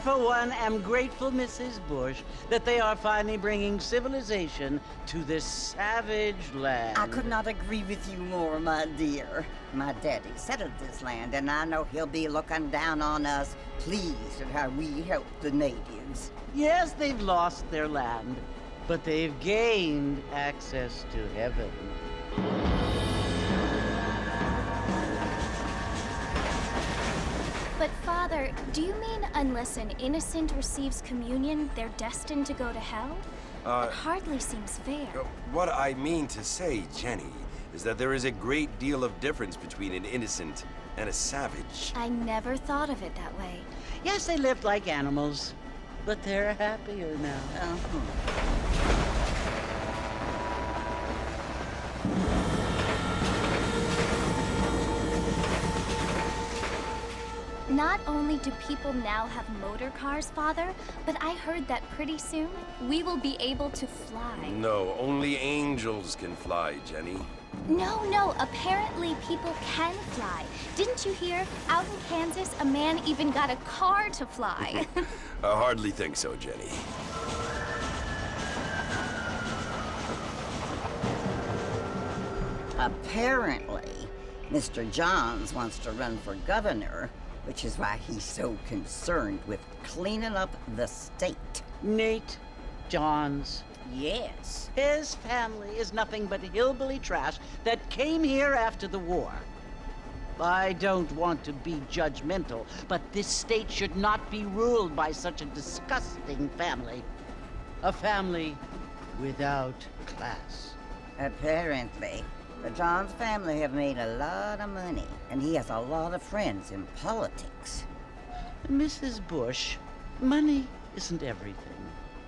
for one, am grateful, Mrs. Bush, that they are finally bringing civilization to this savage land. I could not agree with you more, my dear. My daddy settled this land, and I know he'll be looking down on us, pleased at how we help the natives. Yes, they've lost their land, but they've gained access to heaven. But Father, do you mean unless an innocent receives communion, they're destined to go to hell? It hardly seems fair. What I mean to say, Jenny, is that there is a great deal of difference between an innocent and a savage. I never thought of it that way. Yes, they lived like animals, but they're happier now. Not only do people now have motor cars, Father, but I heard that pretty soon we will be able to fly. No, only angels can fly, Jenny. No, apparently people can fly. Didn't you hear? Out in Kansas, a man even got a car to fly. I hardly think so, Jenny. Apparently, Mr. Johns wants to run for governor, which is why he's so concerned with cleaning up the state. Nate Johns. Yes. His family is nothing but hillbilly trash that came here after the war. I don't want to be judgmental, but this state should not be ruled by such a disgusting family. A family without class. Apparently. The Johns family have made a lot of money, and he has a lot of friends in politics. Mrs. Bush, money isn't everything.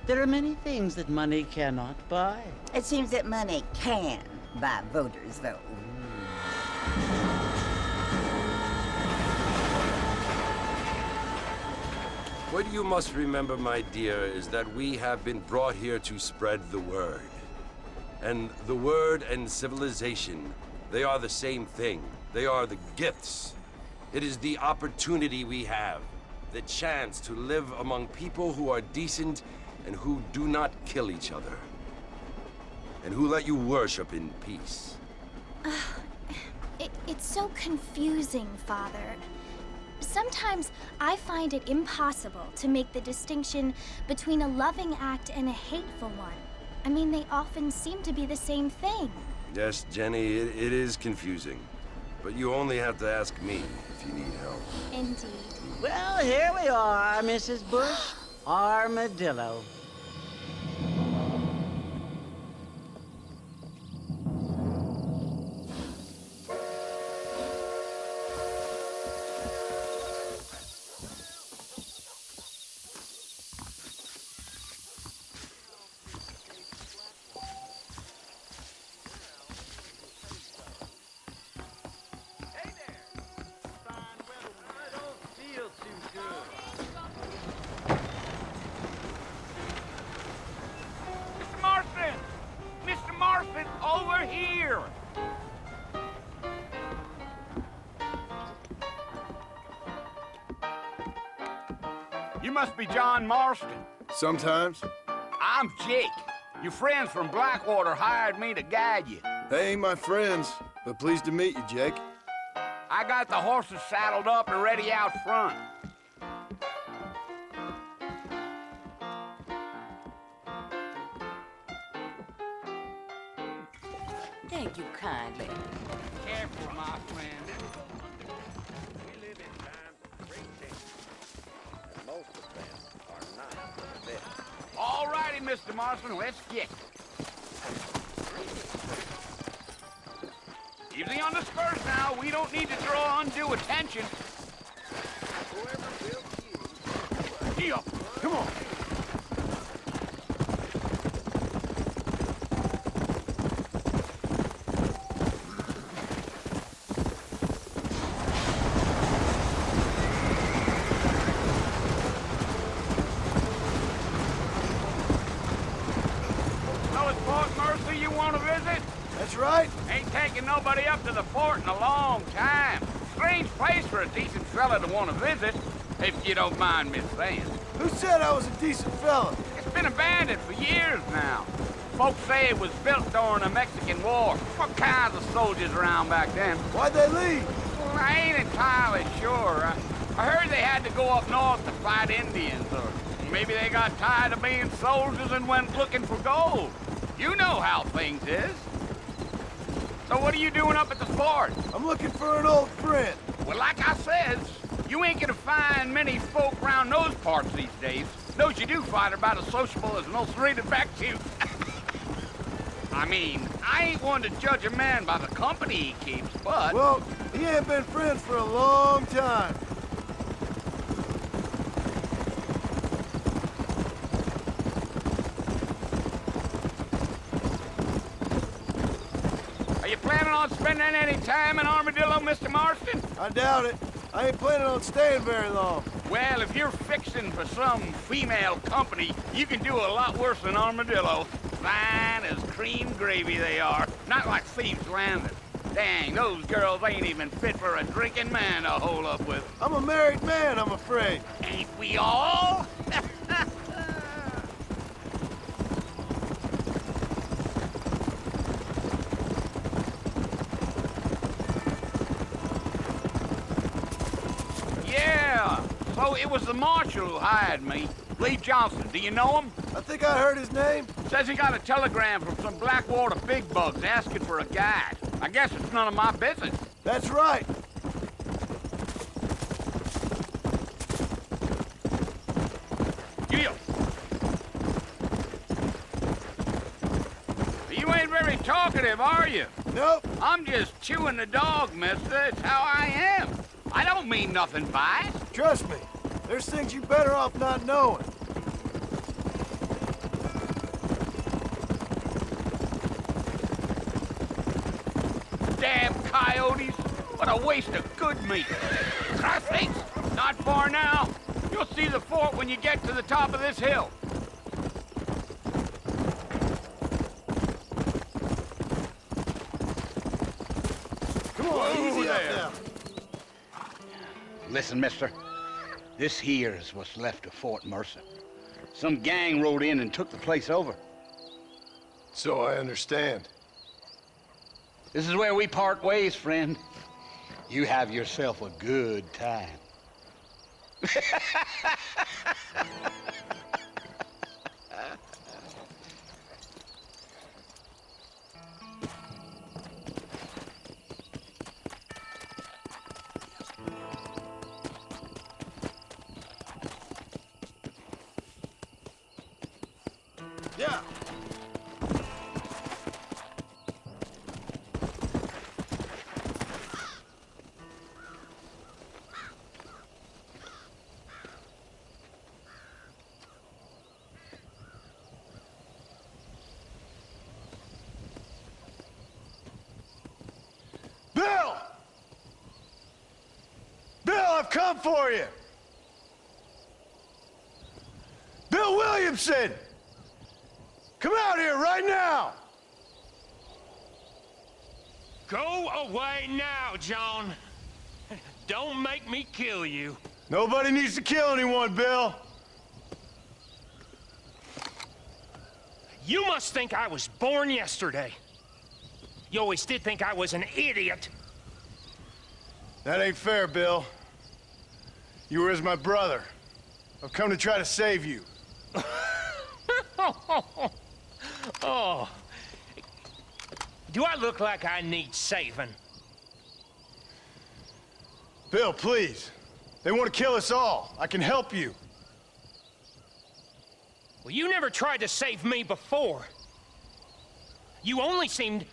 There are many things that money cannot buy. It seems that money can buy voters, though. What you must remember, my dear, is that we have been brought here to spread the word. And the word and civilization, they are the same thing. They are the gifts. It is the opportunity we have, the chance to live among people who are decent and who do not kill each other, and who let you worship in peace. It's so confusing, Father. Sometimes I find it impossible to make the distinction between a loving act and a hateful one. I mean, they often seem to be the same thing. Yes, Jenny, it is confusing. But you only have to ask me if you need help. Indeed. Well, here we are, Mrs. Bush. Armadillo. Over here! You must be John Marston. Sometimes. I'm Jake. Your friends from Blackwater hired me to guide you. They ain't my friends, but pleased to meet you, Jake. I got the horses saddled up and ready out front. Thank you kindly. Careful, my friend. We live in times of great change, and most of them are not for the best. All righty, Mr. Marston, let's get. Easy on the spurs now. We don't need to draw undue attention. Whoever built you... Here, come on. You want to visit? That's right. Ain't taking nobody up to the fort in a long time. Strange place for a decent fella to want to visit. if you don't mind me saying. Who said I was a decent fella? It's been abandoned for years now. Folks say it was built during the Mexican War. What kinds of soldiers around back then? Why'd they leave? Well, I ain't entirely sure. I heard they had to go up north to fight Indians, or maybe they got tired of being soldiers and went looking for gold. You know how things is. So what are you doing up at the fort? I'm looking for an old friend. Well, like I said, you ain't gonna find many folk around those parts these days. Those you do find are about as sociable as an ulcerated back tooth. I mean, I ain't one to judge a man by the company he keeps, but... Well, he ain't been friends for a long time. Are you planning on spending any time in Armadillo, Mr. Marston? I doubt it. I ain't planning on staying very long. Well, if you're fixing for some female company, you can do a lot worse than Armadillo. Fine as cream gravy they are. Not like Thieves Landing. Dang, those girls ain't even fit for a drinking man to hole up with. I'm a married man, I'm afraid. Ain't we all? Yeah, so it was the marshal who hired me. Lee Johnson, do you know him? I think I heard his name. Says he got a telegram from some Blackwater big bugs asking for a guide. I guess it's none of my business. That's right. You. You ain't very talkative, are you? Nope. I'm just chewing the dog, mister. It's how I am. I don't mean nothing by it. Trust me. There's things you better off not knowing. Damn coyotes. What a waste of good meat. Crossface, not far now. You'll see the fort when you get to the top of this hill. Come on, Whoa easy up there. now. Listen, mister. This here is what's left of Fort Mercer. Some gang rode in and took the place over. So I understand. This is where we part ways, friend. You have yourself a good time. Yeah. Bill! Bill, I've come for you! Bill Williamson! Come out here right now! Go away now, John. Don't make me kill you. Nobody needs to kill anyone, Bill. You must think I was born yesterday. You always did think I was an idiot. That ain't fair, Bill. You were as my brother. I've come to try to save you. Oh. Do I look like I need saving? Bill, please. They want to kill us all. I can help you. Well, you never tried to save me before. You only seemed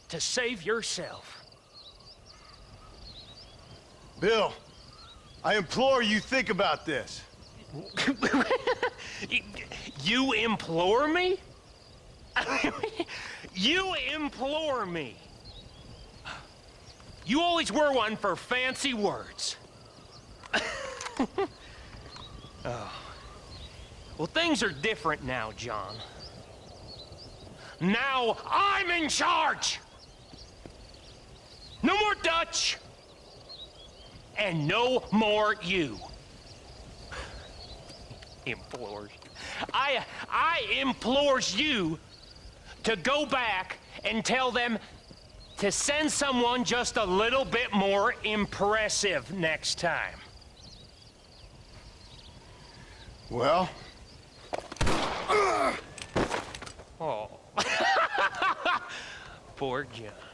to save yourself. Bill, I implore you think about this. You implore me? You implore me. You always were one for fancy words. Oh. Well, things are different now, John. Now I'm in charge! No more Dutch! And no more you. Implores you. I implores you to go back and tell them to send someone just a little bit more impressive next time. Well, Oh. Poor John.